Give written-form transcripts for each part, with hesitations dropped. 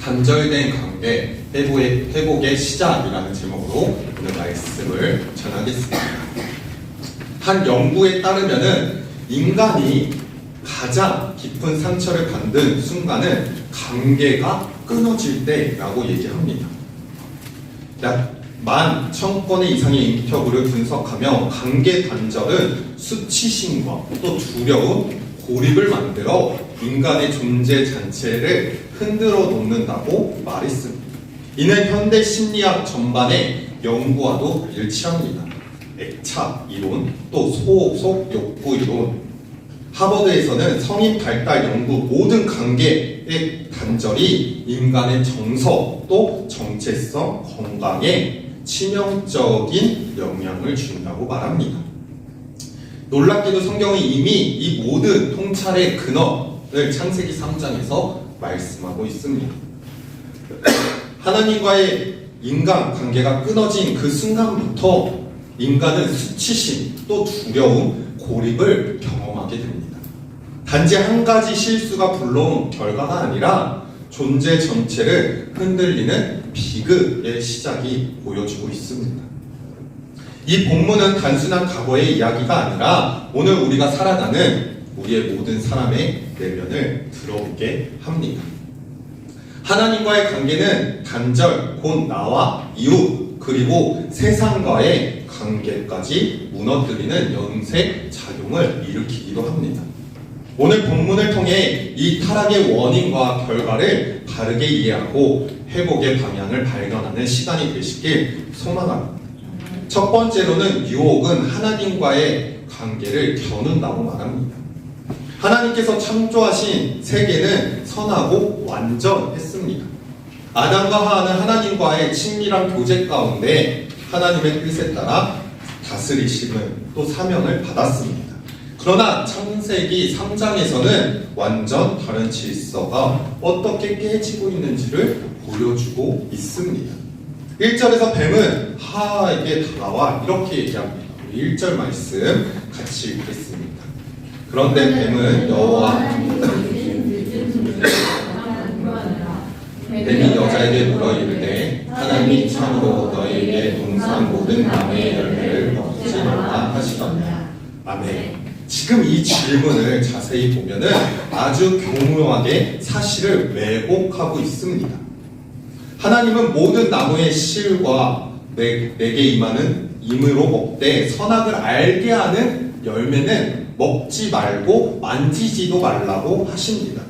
단절된 관계 회복의 시작이라는 제목으로 오늘 말씀을 전하겠습니다. 한 연구에 따르면은 인간이 가장 깊은 상처를 받는 순간은 관계가 끊어질 때라고 얘기합니다. 약 10,000건의 이상의 인터뷰를 분석하며 관계 단절은 수치심과 또 두려움, 고립을 만들어 인간의 존재 자체를 흔들어 놓는다고 말했습니다. 이는 현대 심리학 전반의 연구와도 일치합니다. 애착 이론, 또 소속 욕구 이론. 하버드에서는 성인 발달 연구 모든 관계의 단절이 인간의 정서 또 정체성, 건강에 치명적인 영향을 준다고 말합니다. 놀랍게도 성경은 이미 이 모든 통찰의 근원을 창세기 3장에서 말씀하고 있습니다. 하나님과의 인간 관계가 끊어진 그 순간부터 인간은 수치심, 또 두려움, 고립을 경험하게 됩니다. 단지 한 가지 실수가 불러온 결과가 아니라 존재 전체를 흔들리는 비극의 시작이 보여주고 있습니다. 이 본문은 단순한 과거의 이야기가 아니라 오늘 우리가 살아가는 우리의 모든 사람의 내면을 들어보게 합니다. 하나님과의 관계는 단절, 곧 나와 이웃, 그리고 세상과의 관계까지 무너뜨리는 연쇄 작용을 일으키기도 합니다. 오늘 본문을 통해 이 타락의 원인과 결과를 바르게 이해하고 회복의 방향을 발견하는 시간이 되시길 소망합니다. 첫 번째로는 유혹은 하나님과의 관계를 겨눈다고 말합니다. 하나님께서 창조하신 세계는 선하고 완전했습니다. 아담과 하와는 하나님과의 친밀한 교제 가운데 하나님의 뜻에 따라 다스리심을 또 사명을 받았습니다. 그러나 창세기 3장에서는 완전 다른 질서가 어떻게 깨지고 있는지를 보여주고 있습니다. 1절에서 뱀은 하와에게 다가와 이렇게 얘기합니다. 1절 말씀 같이 읽겠습니다. 그런데 뱀은 뱀이 여자에게 물어 이르되 하나님이 참으로 너희에게 동산 모든 나무의 열매를 먹지 말라 하시더냐. 아멘. 지금 이 질문을 자세히 보면은 아주 교묘하게 사실을 왜곡하고 있습니다. 하나님은 모든 나무의 실과 내게 임하는 임으로 먹되 선악을 알게 하는 열매는 먹지 말고 만지지도 말라고 하십니다.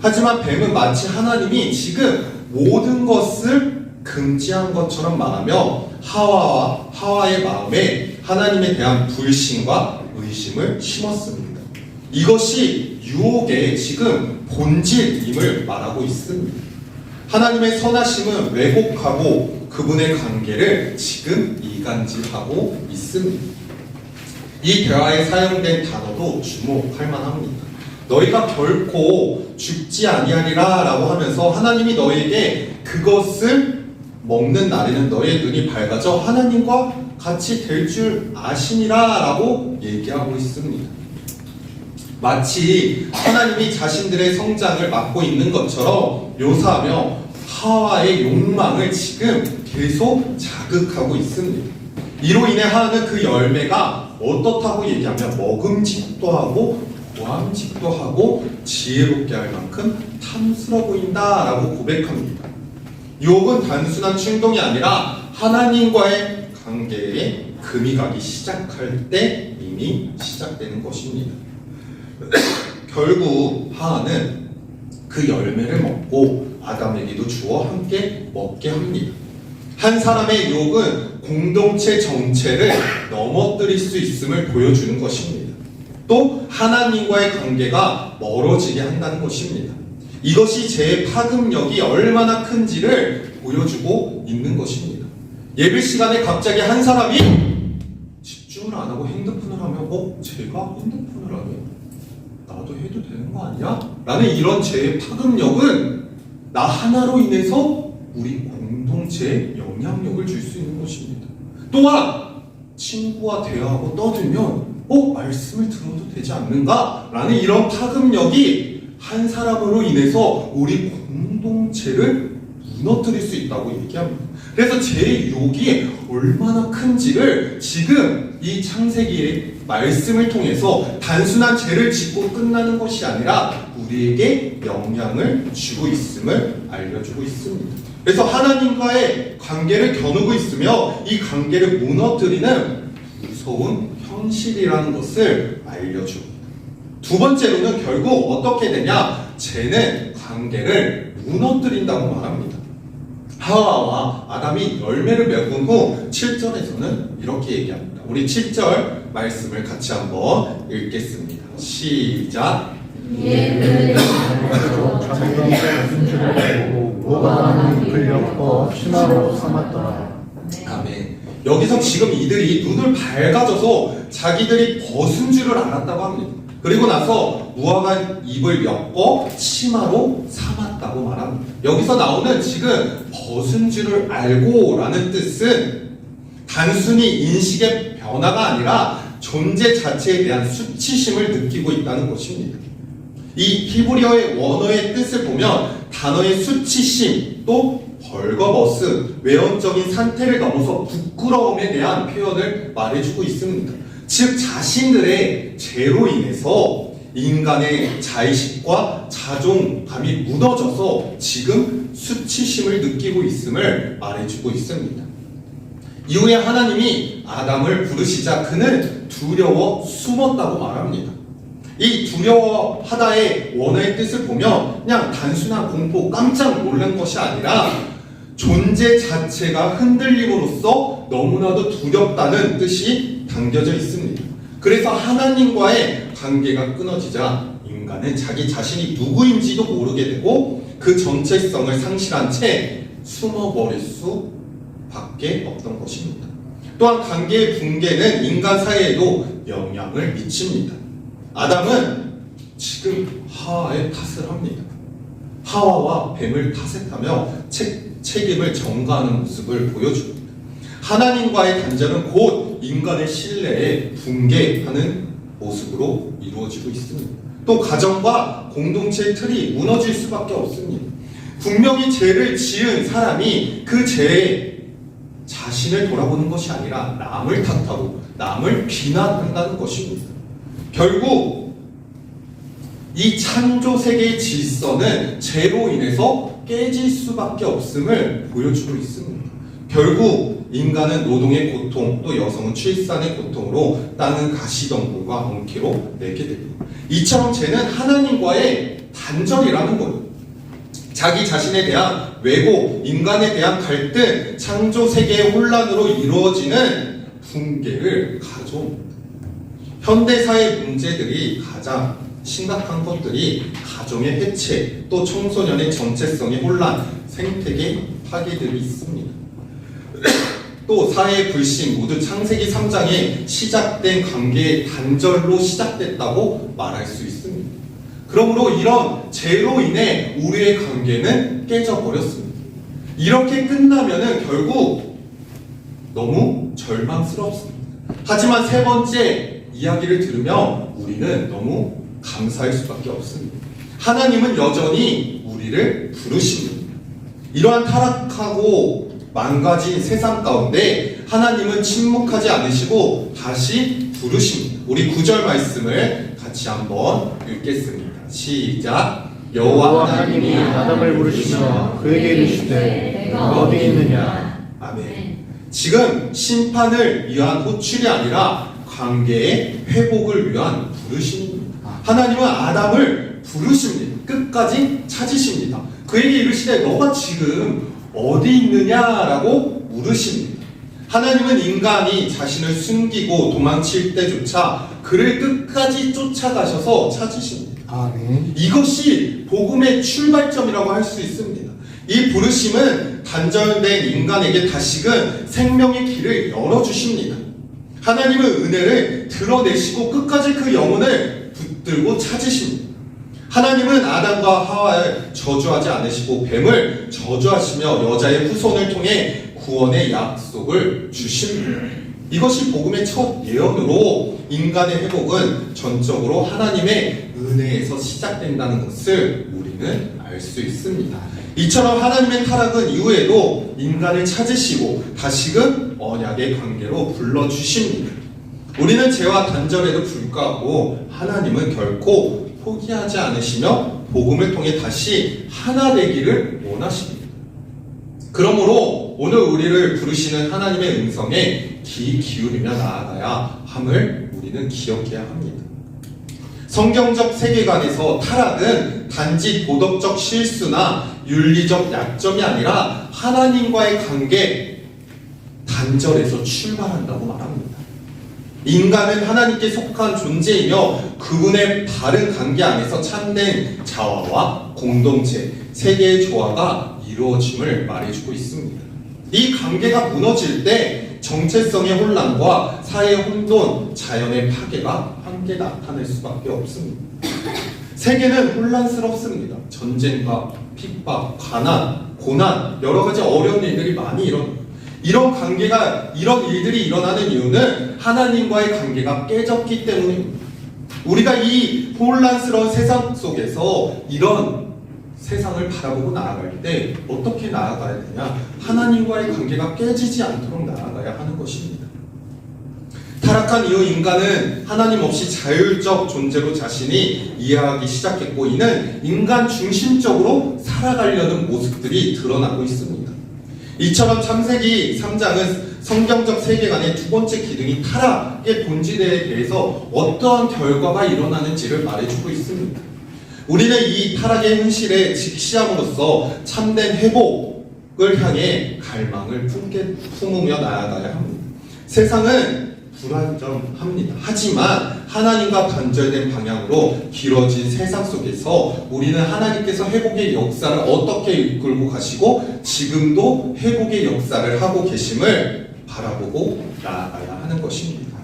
하지만 뱀은 마치 하나님이 지금 모든 것을 금지한 것처럼 말하며 하와의 마음에 하나님에 대한 불신과 의심을 심었습니다. 이것이 유혹의 지금 본질임을 말하고 있습니다. 하나님의 선하심은 왜곡하고 그분의 관계를 지금 이간질하고 있습니다. 이 대화에 사용된 단어도 주목할 만합니다. 너희가 결코 죽지 아니하리라 라고 하면서 하나님이 너에게 그것을 먹는 날에는 너의 눈이 밝아져 하나님과 같이 될 줄 아시니라 라고 얘기하고 있습니다. 마치 하나님이 자신들의 성장을 막고 있는 것처럼 묘사하며 하와의 욕망을 지금 계속 자극하고 있습니다. 이로 인해 하와는 그 열매가 어떻다고 얘기하면 먹음직도 하고 보암직도 하고 지혜롭게 할 만큼 탐스러워 보인다라고 고백합니다. 유혹은 단순한 충동이 아니라 하나님과의 관계에 금이 가기 시작할 때 이미 시작되는 것입니다. 결국 하와는 그 열매를 먹고 아담에게도 주어 함께 먹게 합니다. 한 사람의 유혹은 공동체 전체를 넘어뜨릴 수 있음을 보여주는 것입니다. 또 하나님과의 관계가 멀어지게 한다는 것입니다. 이것이 죄의 파급력이 얼마나 큰지를 보여주고 있는 것입니다. 예배 시간에 갑자기 한 사람이 집중을 안 하고 핸드폰을 하면 제가 핸드폰을 하네? 나도 해도 되는 거 아니야? 라는 이런 죄의 파급력은 나 하나로 인해서 우리 공동체에 영향력을 줄 수 있는 것입니다. 또한 친구와 대화하고 떠들면 말씀을 들어도 되지 않는가? 라는 이런 파급력이 한 사람으로 인해서 우리 공동체 공동체를 무너뜨릴 수 있다고 얘기합니다. 그래서 제 유혹이 얼마나 큰지를 지금 이 창세기의 말씀을 통해서 단순한 죄를 짓고 끝나는 것이 아니라 우리에게 영향을 주고 있음을 알려주고 있습니다. 그래서 하나님과의 관계를 겨누고 있으며 이 관계를 무너뜨리는 무서운 현실이라는 것을 알려줍니다. 두 번째로는 결국 어떻게 되냐? 죄는 관계를 무너뜨린다고 말합니다. 하와와 아담이 열매를 맺은 후 7절에서는 이렇게 얘기합니다. 우리 7절 말씀을 같이 한번 읽겠습니다. 시작. 아멘. 여기서 지금 이들이 눈을 밝아져서 자기들이 벗은 줄을 알았다고 합니다. 그리고 나서 무화과 잎을 엮어 치마로 삼았다고 말합니다. 여기서 나오는 지금 벗은 줄을 알고 라는 뜻은 단순히 인식의 변화가 아니라 존재 자체에 대한 수치심을 느끼고 있다는 것입니다. 이 히브리어의 원어의 뜻을 보면 단어의 수치심 또 벌거벗음, 외형적인 상태를 넘어서 부끄러움에 대한 표현을 말해주고 있습니다. 즉 자신들의 죄로 인해서 인간의 자의식과 자존감이 무너져서 지금 수치심을 느끼고 있음을 말해주고 있습니다. 이후에 하나님이 아담을 부르시자 그는 두려워 숨었다고 말합니다. 이 두려워하다의 원어의 뜻을 보면 그냥 단순한 공포, 깜짝 놀란 것이 아니라 존재 자체가 흔들림으로써 너무나도 두렵다는 뜻이 담겨져 있습니다. 그래서 하나님과의 관계가 끊어지자 인간은 자기 자신이 누구인지도 모르게 되고 그 정체성을 상실한 채 숨어버릴 수밖에 없던 것입니다. 또한 관계의 붕괴는 인간 사이에도 영향을 미칩니다. 아담은 지금 하와의 탓을 합니다. 하와와 뱀을 탓했다며 책임을 전가하는 모습을 보여줍니다. 하나님과의 단절은 곧 인간의 신뢰에 붕괴하는 모습으로 이루어지고 있습니다. 또 가정과 공동체의 틀이 무너질 수밖에 없습니다. 분명히 죄를 지은 사람이 그 죄에 자신을 돌아보는 것이 아니라 남을 탓하고 남을 비난한다는 것입니다. 결국 이 창조 세계의 질서는 죄로 인해서 깨질 수밖에 없음을 보여주고 있습니다. 결국 인간은 노동의 고통, 또 여성은 출산의 고통으로 땅은 가시덤불과 엉키로 내게 됩니다. 이처럼 죄는 하나님과의 단절이라는 거예요. 자기 자신에 대한 왜곡, 인간에 대한 갈등, 창조 세계의 혼란으로 이루어지는 붕괴를 가져옵니다. 현대사의 문제들이 가장 심각한 것들이 가정의 해체, 또 청소년의 정체성의 혼란, 생태계 파괴들이 있습니다. 또 사회의 불신 모두 창세기 3장에 시작된 관계의 단절로 시작됐다고 말할 수 있습니다. 그러므로 이런 죄로 인해 우리의 관계는 깨져버렸습니다. 이렇게 끝나면은 결국 너무 절망스럽습니다. 하지만 세 번째 이야기를 들으면 우리는 너무 감사할 수밖에 없습니다. 하나님은 여전히 우리를 부르십니다. 이러한 타락하고 망가진 세상 가운데 하나님은 침묵하지 않으시고 다시 부르십니다. 우리 9절 말씀을 같이 한번 읽겠습니다. 시작. 여호와 하나님이 아담을 부르시며 그에게 이르시되 내가 어디 있느냐. 아멘. 지금 심판을 위한 호출이 아니라 관계의 회복을 위한 부르심입니다. 하나님은 아담을 부르십니다. 끝까지 찾으십니다. 그에게 이르시되 너가 지금 어디 있느냐라고 물으십니다. 하나님은 인간이 자신을 숨기고 도망칠 때조차 그를 끝까지 쫓아가셔서 찾으십니다. 아멘. 이것이 복음의 출발점이라고 할 수 있습니다. 이 부르심은 단절된 인간에게 다시금 생명의 길을 열어주십니다. 하나님은 은혜를 드러내시고 끝까지 그 영혼을 붙들고 찾으십니다. 하나님은 아담과 하와를 저주하지 않으시고 뱀을 저주하시며 여자의 후손을 통해 구원의 약속을 주십니다. 이것이 복음의 첫 예언으로 인간의 회복은 전적으로 하나님의 은혜에서 시작된다는 것을 우리는 알 수 있습니다. 이처럼 하나님의 타락은 이후에도 인간을 찾으시고 다시금 언약의 관계로 불러주십니다. 우리는 죄와 단절에도 불구하고 하나님은 결코 포기하지 않으시며 복음을 통해 다시 하나 되기를 원하십니다. 그러므로 오늘 우리를 부르시는 하나님의 음성에 귀 기울이며 나아가야 함을 우리는 기억해야 합니다. 성경적 세계관에서 타락은 단지 도덕적 실수나 윤리적 약점이 아니라 하나님과의 관계 단절에서 출발한다고 말합니다. 인간은 하나님께 속한 존재이며 그분의 바른 관계 안에서 참된 자화와 공동체, 세계의 조화가 이루어짐을 말해주고 있습니다. 이 관계가 무너질 때 정체성의 혼란과 사회의 혼돈, 자연의 파괴가 함께 나타날 수밖에 없습니다. 세계는 혼란스럽습니다. 전쟁과 핍박, 가난, 고난, 여러 가지 어려운 일들이 많이 일어납니다. 이런 일들이 일어나는 이유는 하나님과의 관계가 깨졌기 때문입니다. 우리가 이 혼란스러운 세상 속에서 이런 세상을 바라보고 나아갈 때 어떻게 나아가야 되냐? 하나님과의 관계가 깨지지 않도록 나아가야 하는 것입니다. 타락한 이후 인간은 하나님 없이 자율적 존재로 자신이 이해하기 시작했고 이는 인간 중심적으로 살아가려는 모습들이 드러나고 있습니다. 이처럼 창세기 3장은 성경적 세계관의 두 번째 기둥이 타락의 본질에 대해서 어떠한 결과가 일어나는지를 말해주고 있습니다. 우리는 이 타락의 현실에 직시함으로써 참된 회복을 향해 갈망을 품으며 나아가야 합니다. 세상은 불안정합니다. 하지만 하나님과 단절된 방향으로 길어진 세상 속에서 우리는 하나님께서 회복의 역사를 어떻게 이끌고 가시고 지금도 회복의 역사를 하고 계심을 바라보고 나아가야 하는 것입니다.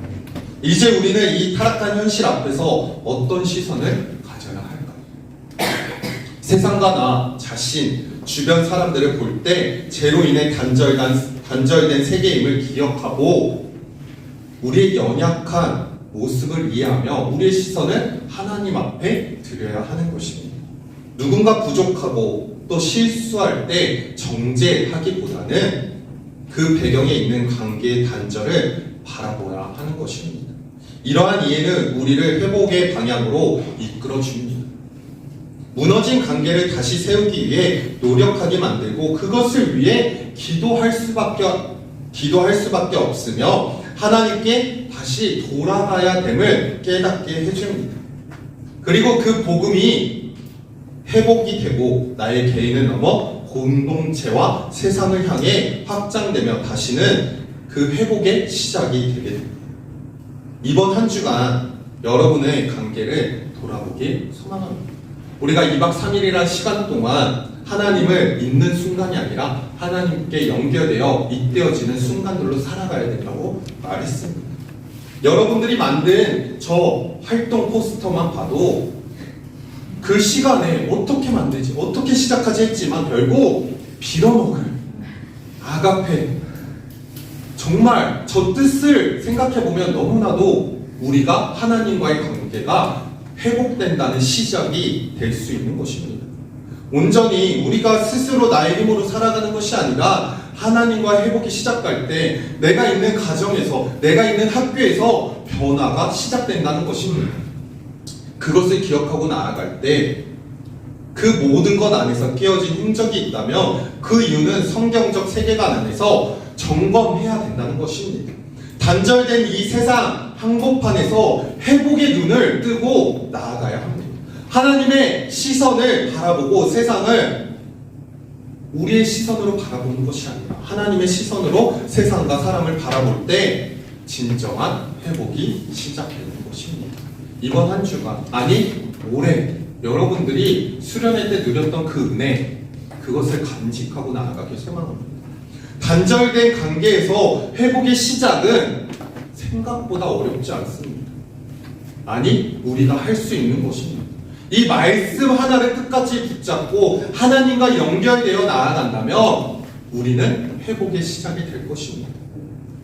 이제 우리는 이 타락한 현실 앞에서 어떤 시선을 가져야 할까요? 세상과 나 자신, 주변 사람들을 볼 때 죄로 인해 단절된 세계임을 기억하고 우리의 연약한 모습을 이해하며 우리의 시선을 하나님 앞에 드려야 하는 것입니다. 누군가 부족하고 또 실수할 때 정죄하기보다는 그 배경에 있는 관계의 단절을 바라보아야 하는 것입니다. 이러한 이해는 우리를 회복의 방향으로 이끌어줍니다. 무너진 관계를 다시 세우기 위해 노력하게 만들고 그것을 위해 기도할 수밖에 없으며 하나님께 다시 돌아가야 됨을 깨닫게 해줍니다. 그리고 그 복음이 회복이 되고 나의 개인을 넘어 공동체와 세상을 향해 확장되며 다시는 그 회복의 시작이 되게 됩니다. 이번 한 주간 여러분의 관계를 돌아보길 소망합니다. 우리가 2박 3일이라는 시간 동안 하나님을 믿는 순간이 아니라 하나님께 연결되어 잇대어지는 순간들로 살아가야 된다고 말했습니다. 여러분들이 만든 저 활동 포스터만 봐도 그 시간에 어떻게 만들지, 어떻게 시작하지 했지만 결국 빌어먹을 아가페, 정말 저 뜻을 생각해보면 너무나도 우리가 하나님과의 관계가 회복된다는 시작이 될 수 있는 것입니다. 온전히 우리가 스스로 나의 힘으로 살아가는 것이 아니라 하나님과 회복이 시작할 때 내가 있는 가정에서, 내가 있는 학교에서 변화가 시작된다는 것입니다. 그것을 기억하고 나아갈 때 그 모든 것 안에서 깨어진 흔적이 있다면 그 이유는 성경적 세계관 안에서 점검해야 된다는 것입니다. 단절된 이 세상 한복판에서 회복의 눈을 뜨고 나아가야 합니다. 하나님의 시선을 바라보고 세상을 우리의 시선으로 바라보는 것이 아니라 하나님의 시선으로 세상과 사람을 바라볼 때 진정한 회복이 시작되는 것입니다. 이번 한 주간, 아니 올해 여러분들이 수련회 때 누렸던 그 은혜, 그것을 간직하고 나아가길 소망합니다. 단절된 관계에서 회복의 시작은 생각보다 어렵지 않습니다. 아니, 우리가 할 수 있는 것입니다. 이 말씀 하나를 끝까지 붙잡고 하나님과 연결되어 나아간다면 우리는 회복의 시작이 될 것입니다.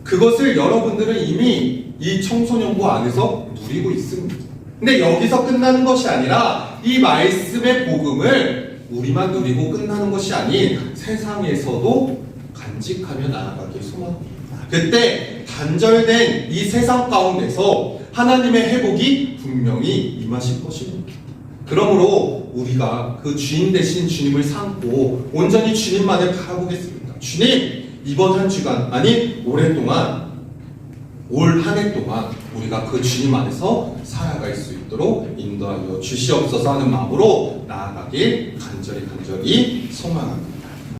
그것을 여러분들은 이미 이 청소년부 안에서 누리고 있습니다. 근데 여기서 끝나는 것이 아니라 이 말씀의 복음을 우리만 누리고 끝나는 것이 아닌 세상에서도 간직하며 나아가길 소망합니다. 그때 단절된 이 세상 가운데서 하나님의 회복이 분명히 임하실 것입니다. 그러므로 우리가 그 주인 되신 주님을 삼고 온전히 주님만을 바라보겠습니다. 주님, 이번 한 주간, 아니 오랫동안, 올 한 해 동안 우리가 그 주님 안에서 살아갈 수 있도록 인도하여 주시옵소서 하는 마음으로 나아가길 간절히 소망합니다.